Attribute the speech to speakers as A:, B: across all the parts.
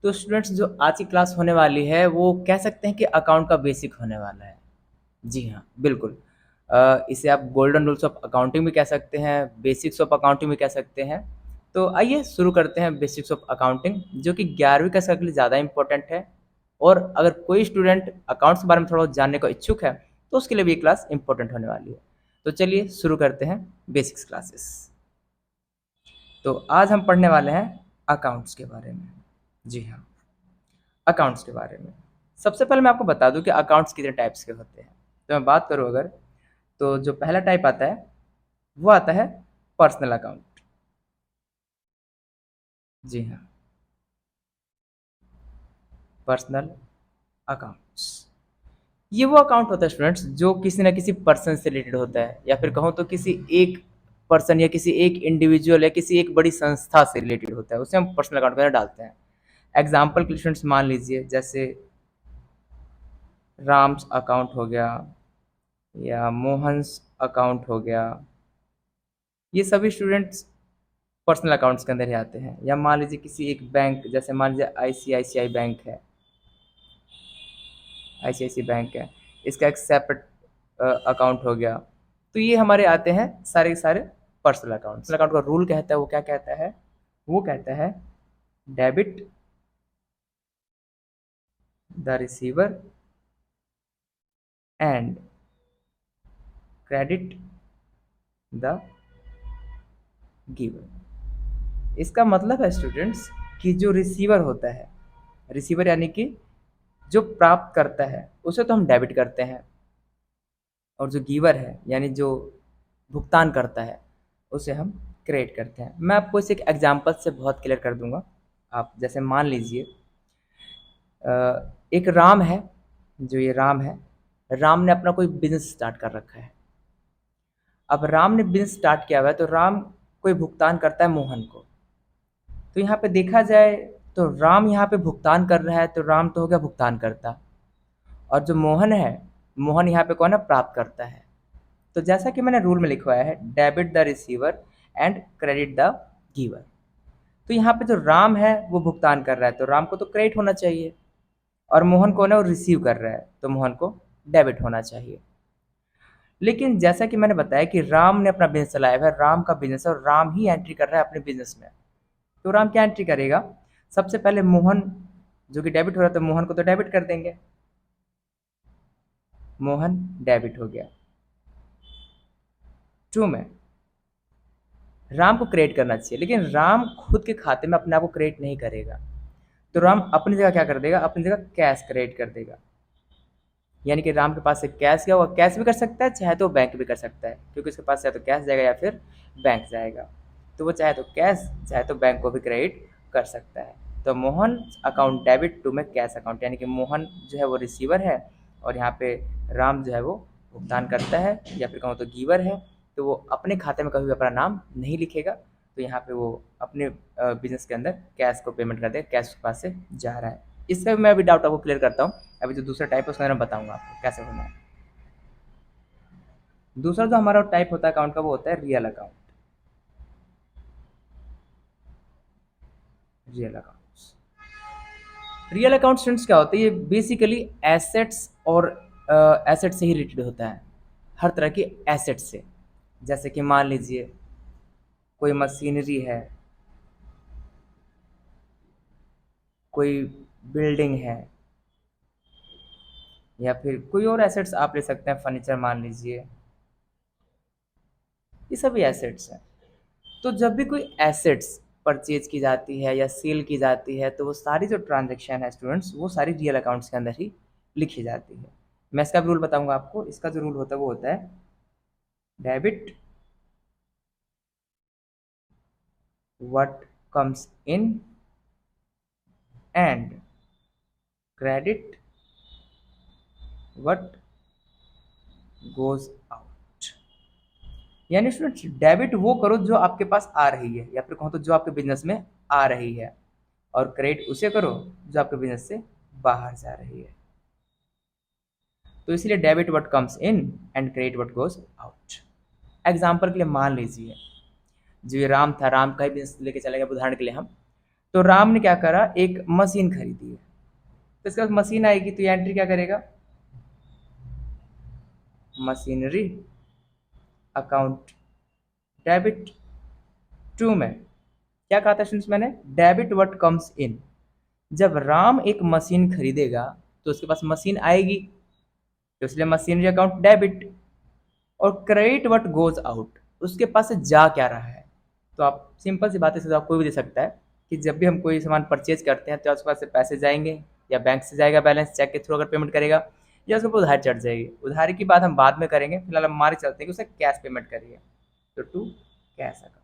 A: तो स्टूडेंट्स जो आज की क्लास होने वाली है वो कह सकते हैं कि अकाउंट का बेसिक होने वाला है। जी हाँ, बिल्कुल। इसे आप गोल्डन रूल्स ऑफ अकाउंटिंग भी कह सकते हैं, बेसिक्स ऑफ अकाउंटिंग भी कह सकते हैं। तो आइए शुरू करते हैं बेसिक्स ऑफ अकाउंटिंग, जो कि 11वीं कक्षा के लिए ज़्यादा इम्पोर्टेंट है। और अगर कोई स्टूडेंट अकाउंट्स के बारे में थोड़ा जानने को इच्छुक है तो उसके लिए भी ये क्लास इम्पोर्टेंट होने वाली है। तो चलिए शुरू करते हैं बेसिक्स क्लासेस। तो आज हम पढ़ने वाले हैं अकाउंट्स के बारे में। जी हाँ, अकाउंट्स के बारे में। सबसे पहले मैं आपको बता दूं कि अकाउंट्स कितने टाइप्स के होते हैं। तो मैं बात करूं अगर, तो जो पहला टाइप आता है वो आता है पर्सनल अकाउंट। जी हाँ, पर्सनल अकाउंट्स। ये वो अकाउंट होता है स्टूडेंट्स जो किसी ना किसी पर्सन से रिलेटेड होता है, या फिर कहूँ तो किसी एक पर्सन या किसी एक इंडिविजुअल या किसी एक बड़ी संस्था से रिलेटेड होता है, उसे हम पर्सनल अकाउंट में डालते हैं। एग्जाम्पल के लिए स्टूडेंट्स मान लीजिए, जैसे राम्स अकाउंट हो गया या मोहन्स अकाउंट हो गया। ये सभी स्टूडेंट्स पर्सनल अकाउंट्स के अंदर ही आते हैं। या मान लीजिए किसी एक बैंक, जैसे मान लीजिए आईसीआईसीआई बैंक है, आईसीआईसीआई बैंक है, इसका एक सेपरेट अकाउंट हो गया। तो ये हमारे आते हैं सारे के सारे पर्सनल अकाउंट। पर्सनल अकाउंट का रूल कहता है, वो क्या कहता है, वो कहता है debit the receiver and credit the giver. इसका मतलब है स्टूडेंट्स कि जो रिसीवर होता है, रिसीवर यानी कि जो प्राप्त करता है, उसे तो हम डेबिट करते हैं। और जो गिवर है यानी जो भुगतान करता है, उसे हम क्रेडिट करते हैं। मैं आपको इसे एक एग्जांपल से बहुत क्लियर कर दूंगा। आप जैसे मान लीजिए एक राम है, जो ये राम है, राम ने अपना कोई बिजनेस स्टार्ट कर रखा है। अब राम ने बिजनेस स्टार्ट किया हुआ है तो राम कोई भुगतान करता है मोहन को। तो यहाँ पे देखा जाए तो राम यहाँ पे भुगतान कर रहा है, तो राम तो हो गया भुगतान करता। और जो मोहन है, मोहन यहाँ पे कौन है, प्राप्त करता है। तो जैसा कि मैंने रूल में लिखवाया है, debit the receiver and credit the giver. तो यहाँ पे जो राम है वो भुगतान कर रहा है, तो राम को तो क्रेडिट होना चाहिए। और मोहन कौन है, वो रिसीव कर रहा है, तो मोहन को डेबिट होना चाहिए। लेकिन जैसा कि मैंने बताया कि राम ने अपना बिजनेस चलाया हुआ है, राम का बिजनेस है और राम ही एंट्री कर रहा है अपने बिजनेस में। तो राम क्या एंट्री करेगा, सबसे पहले मोहन जो कि डेबिट हो रहा है, तो मोहन को तो डेबिट कर देंगे, मोहन डेबिट हो गया। ट्रू में राम को क्रेडिट करना चाहिए, लेकिन राम खुद के खाते में अपने आप को क्रेडिट नहीं करेगा। तो राम अपनी जगह क्या कर देगा, अपनी जगह कैश क्रेडिट कर देगा। यानी कि राम के पास से कैश गया, वो कैश भी कर सकता है, चाहे तो बैंक भी कर सकता है, क्योंकि उसके पास चाहे तो कैश जाएगा या फिर बैंक जाएगा। तो वो चाहे तो कैश चाहे तो बैंक को भी क्रेडिट कर सकता है। तो मोहन अकाउंट डेबिट टू में कैश अकाउंट, यानी कि मोहन जो है वो रिसीवर है और यहाँ पे राम जो है वो भुगतान करता है, या फिर कहूँ तो गिवर है। तो वो अपने खाते में कभी भी अपना नाम नहीं लिखेगा, तो यहाँ पे वो अपने बिजनेस के अंदर कैश को पेमेंट कर देगा, कैश उसके पास से जा रहा है। इसका भी मैं अभी डाउट आपको क्लियर करता हूँ। अभी जो दूसरा टाइप है उसके अंदर मैं बताऊंगा आपको कैसे होना है। दूसरा जो हमारा टाइप होता है अकाउंट का, वो होता है real account. Real accounts, real account students क्या होते हैं, ये बेसिकली एसेट्स और एसेट से ही रिलेटेड होता है, हर तरह की एसेट से। जैसे कि मान लीजिए कोई मशीनरी है, कोई बिल्डिंग है, या फिर कोई और एसेट्स आप ले सकते हैं, फर्नीचर मान लीजिए। ये सभी एसेट्स हैं। तो जब भी कोई एसेट्स परचेज की जाती है या सेल की जाती है, तो वो सारी जो ट्रांजेक्शन है स्टूडेंट्स, वो सारी रियल अकाउंट्स के अंदर ही लिखी जाती है। मैं इसका भी रूल बताऊंगा आपको। इसका जो रूल होता है वो होता है debit what comes in and credit what goes out. यानी स्टूडेंट्स डेबिट वो करो जो आपके पास आ रही है, या फिर कहूँ तो जो आपके बिजनेस में आ रही है, और क्रेडिट उसे करो जो आपके बिजनेस से बाहर जा रही है। तो इसलिए debit what comes in and credit what goes out. Example के लिए मान लीजिए जो ये राम था, राम का ही बिजनेस लेके चलेंगे उदाहरण के लिए हम। तो राम ने क्या करा, एक मशीन खरीदी है, तो इसके पास मशीन आएगी तो ये एंट्री क्या करेगा, मशीनरी अकाउंट डेबिट टू में क्या कहा था स्टूडेंट्स मैंने, डेबिट व्हाट कम्स इन। जब राम एक मशीन खरीदेगा तो उसके पास मशीन आएगी, तो इसलिए मशीनरी अकाउंट डेबिट। और क्रेडिट व्हाट गोज आउट, उसके पास से जा क्या रहा है। तो आप सिंपल सी बात है, आप कोई भी दे सकता है कि जब भी हम कोई सामान परचेज करते हैं तो उसके पास से पैसे जाएंगे, या बैंक से जाएगा बैलेंस चेक के थ्रू अगर पेमेंट करेगा, या उसके ऊपर उधार चढ़ जाएगी। उधारी की बात हम बाद में करेंगे, फिलहाल हम मान के चलते हैं कि उसे कैश पेमेंट करिए, तो टू कैश अकाउंट।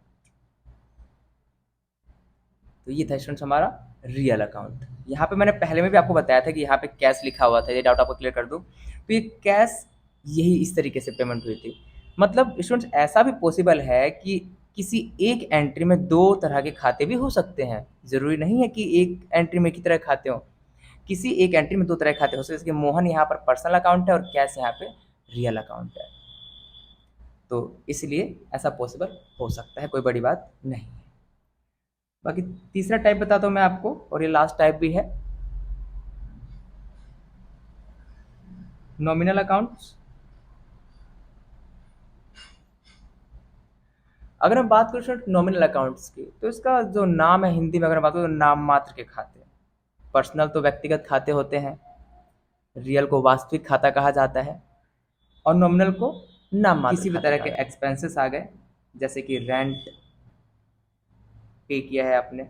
A: तो ये था स्टूडेंट्स हमारा रियल अकाउंट। यहाँ पे मैंने पहले में भी आपको बताया था कि यहाँ पे कैश लिखा हुआ था, ये डाउट आपको क्लियर कर दूँ। तो ये कैश यही इस तरीके से पेमेंट हुई थी। मतलब स्टूडेंट्स ऐसा भी पॉसिबल है कि किसी एक एंट्री में दो तरह के खाते भी हो सकते हैं, ज़रूरी नहीं है कि एक एंट्री में एक ही तरह के खाते हों। किसी एक एंट्री में दो तरह के खाते हो सकते हैं, जैसे कि मोहन यहाँ पर पर्सनल अकाउंट है और कैश यहाँ पे रियल अकाउंट है। तो इसलिए ऐसा पॉसिबल हो सकता है, कोई बड़ी बात नहीं है। बाकी तीसरा टाइप बताता हूँ मैं आपको, और ये लास्ट टाइप भी है, नॉमिनल अकाउंट्स। अगर हम बात करें नॉमिनल अकाउंट्स की, तो इसका जो नाम है हिंदी में अगर हम बात करें तो नाम मात्र के खाते। पर्सनल तो व्यक्तिगत खाते होते हैं, रियल को वास्तविक खाता कहा जाता है, और नॉमिनल को नाम मात्र किसी भी तरह के एक्सपेंसेस आ गए, जैसे कि रेंट पे किया है आपने,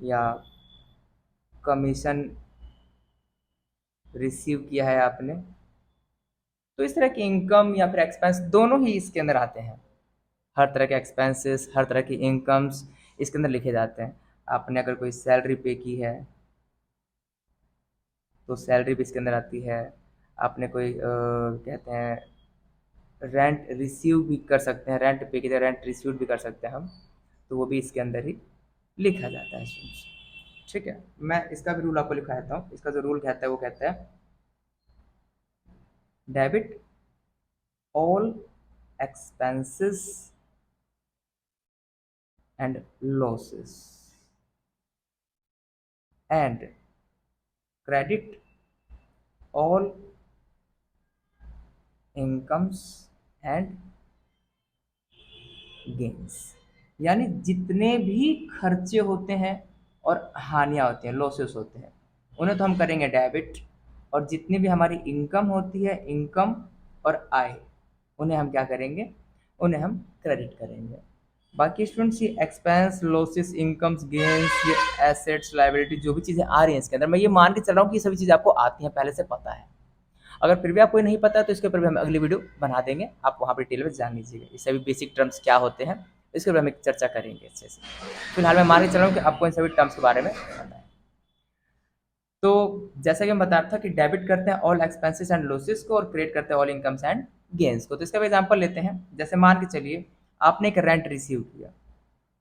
A: या कमीशन रिसीव किया है आपने, तो इस तरह की इनकम या फिर एक्सपेंस दोनों ही इसके अंदर आते हैं। हर तरह के एक्सपेंसेस, हर तरह की इनकम्स इसके अंदर लिखे जाते हैं। आपने अगर कोई सैलरी पे की है तो सैलरी भी इसके अंदर आती है। आपने कोई कहते हैं रेंट रिसीव भी कर सकते हैं, रेंट पे की तरह रेंट रिसीव भी कर सकते हैं हम, तो वो भी इसके अंदर ही लिखा जाता है स्टूडेंट्स। ठीक है, मैं इसका भी रूल आपको लिखा देता हूँ। इसका जो रूल कहता है वो कहता है debit all expenses and losses and credit all incomes and gains. यानी जितने भी खर्चे होते हैं और हानियाँ होती हैं, लॉसेस होते हैं, उन्हें तो हम करेंगे डेबिट, और जितनी भी हमारी इनकम होती है, इनकम और आय, उन्हें हम क्या करेंगे, उन्हें हम क्रेडिट करेंगे। बाकी स्टूडेंट्स ये एक्सपेंस, लॉसेस, इनकम्स, गेन्स, ये एसेट्स, लाइबिलिटी, जो भी चीज़ें आ रही हैं इसके अंदर, मैं ये मान के चल रहा हूँ कि ये सभी चीज़ें आपको आती हैं, पहले से पता है। अगर फिर भी आपको नहीं पता है तो इसके ऊपर भी हम अगली वीडियो बना देंगे, आप वहाँ पर डिटेल में जान लीजिएगा ये सभी बेसिक टर्म्स क्या होते हैं, इसके ऊपर हम एक चर्चा करेंगे अच्छे से। फिलहाल मैं मान के चल रहा हूँ कि आपको इन सभी टर्म्स के बारे में पता है। तो जैसा कि मैं बता रहा था कि डेबिट करते हैं ऑल एक्सपेंसेस एंड लॉसेस को, और क्रेडिट करते हैं ऑल इनकम्स एंड गेन्स को। तो इसका भी एग्जांपल लेते हैं। जैसे मान के चलिए आपने एक रेंट रिसीव किया,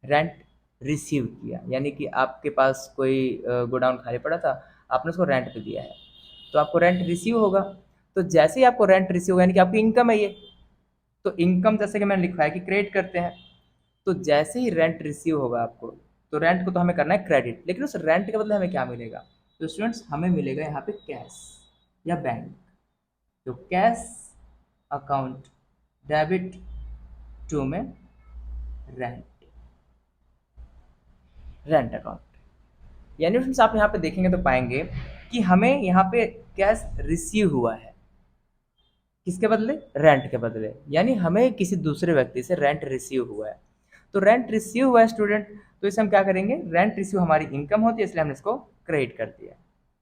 A: रेंट रिसीव किया यानी कि आपके पास कोई गोडाउन खाली पड़ा था, आपने उसको रेंट पे दिया है, तो आपको रेंट रिसीव होगा। तो जैसे ही आपको रेंट रिसीव होगा यानी कि आपकी इनकम है ये, तो इनकम जैसे कि मैंने लिखा है कि क्रेडिट करते हैं, तो जैसे ही रेंट रिसीव होगा आपको, तो रेंट को तो हमें करना है क्रेडिट, लेकिन उस रेंट के बदले हमें क्या मिलेगा, तो स्टूडेंट्स हमें मिलेगा यहाँ पे कैश या बैंक। तो कैश अकाउंट डेबिट टू में रेंट, रेंट अकाउंट। यानी फ्रेंड्स आप यहाँ पे देखेंगे तो पाएंगे कि हमें यहाँ पे कैश रिसीव हुआ है, किसके बदले, रेंट के बदले, यानी हमें किसी दूसरे व्यक्ति से रेंट रिसीव हुआ है। तो रेंट रिसीव हुआ है स्टूडेंट, तो इसे हम क्या करेंगे, रेंट रिसीव हमारी इनकम होती है, इसलिए हमने इसको क्रेडिट कर दिया।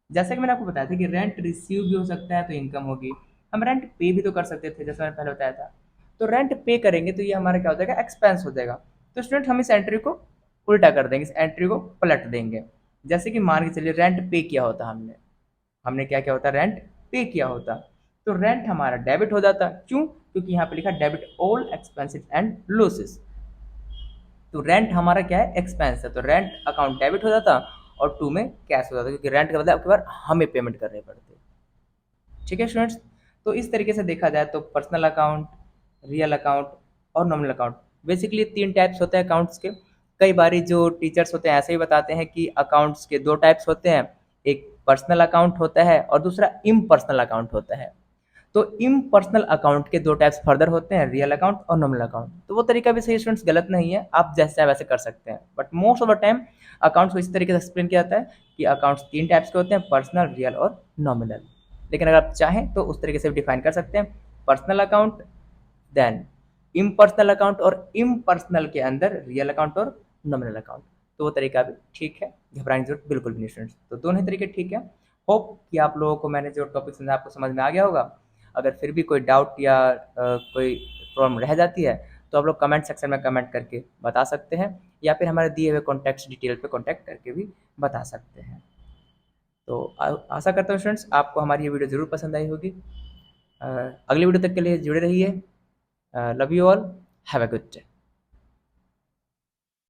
A: जैसा कि मैंने आपको बताया था कि रेंट रिसीव भी हो सकता है तो इनकम होगी, हम रेंट पे भी तो कर सकते थे जैसा मैंने पहले बताया था। तो रेंट पे करेंगे तो ये हमारा क्या हो जाएगा, एक्सपेंस हो जाएगा। तो स्टूडेंट हम इस एंट्री को उल्टा कर देंगे, इस एंट्री को पलट देंगे। जैसे कि मान के चलिए रेंट पे किया होता हमने, हमने क्या किया होता, रेंट पे किया होता, तो रेंट हमारा डेबिट हो जाता। क्यों, क्योंकि यहाँ पे लिखा debit all expenses and losses. तो रेंट हमारा क्या है, एक्सपेंस है, तो रेंट अकाउंट डेबिट हो जाता और टू में कैश हो जाता, क्योंकि रेंट के बदले आपके बार हमें पेमेंट करने पड़ते। ठीक है स्टूडेंट्स, तो इस तरीके से देखा जाए तो पर्सनल अकाउंट, रियल अकाउंट और नॉमिनल अकाउंट, बेसिकली तीन टाइप्स होते हैं अकाउंट्स के। कई बारी जो टीचर्स होते हैं ऐसे ही बताते हैं कि अकाउंट्स के 2 टाइप्स होते हैं, एक पर्सनल अकाउंट होता है और दूसरा इम्पर्सनल अकाउंट होता है। तो इम्पर्सनल अकाउंट के 2 टाइप्स फर्दर होते हैं, रियल अकाउंट और नॉमिनल अकाउंट। तो वो तरीका भी सही स्टूडेंट्स गलत नहीं है, आप जैसे चाहे वैसे कर सकते हैं। But most of the time accounts को इस तरीके से एक्सप्लेन किया जाता है कि अकाउंट्स 3 टाइप्स के होते हैं, पर्सनल, रियल और नॉमिनल। लेकिन अगर आप चाहें तो उस तरीके से भी डिफाइन कर सकते हैं, personal account, then impersonal account और इम्पर्सनल के अंदर रियल अकाउंट और नॉमिनल अकाउंट। तो वो तरीका भी ठीक है, घबराने की जरूरत बिल्कुल भी नहीं स्टूडेंट्स। तो दोनों ही तरीके ठीक है। होप कि आप लोगों को मैंने जो टॉपिक समझा आपको समझ में आ गया होगा। अगर फिर भी कोई डाउट या कोई प्रॉब्लम रह जाती है तो आप लोग कमेंट सेक्शन में कमेंट करके बता सकते हैं, या फिर हमारे दिए हुए कॉन्टैक्ट डिटेल पे कॉन्टैक्ट करके भी बता सकते हैं। तो आशा करता हूँ स्टूडेंट्स आपको हमारी ये वीडियो ज़रूर पसंद आई होगी। अगली वीडियो तक के लिए जुड़े रहिए। Love you all, have a good day.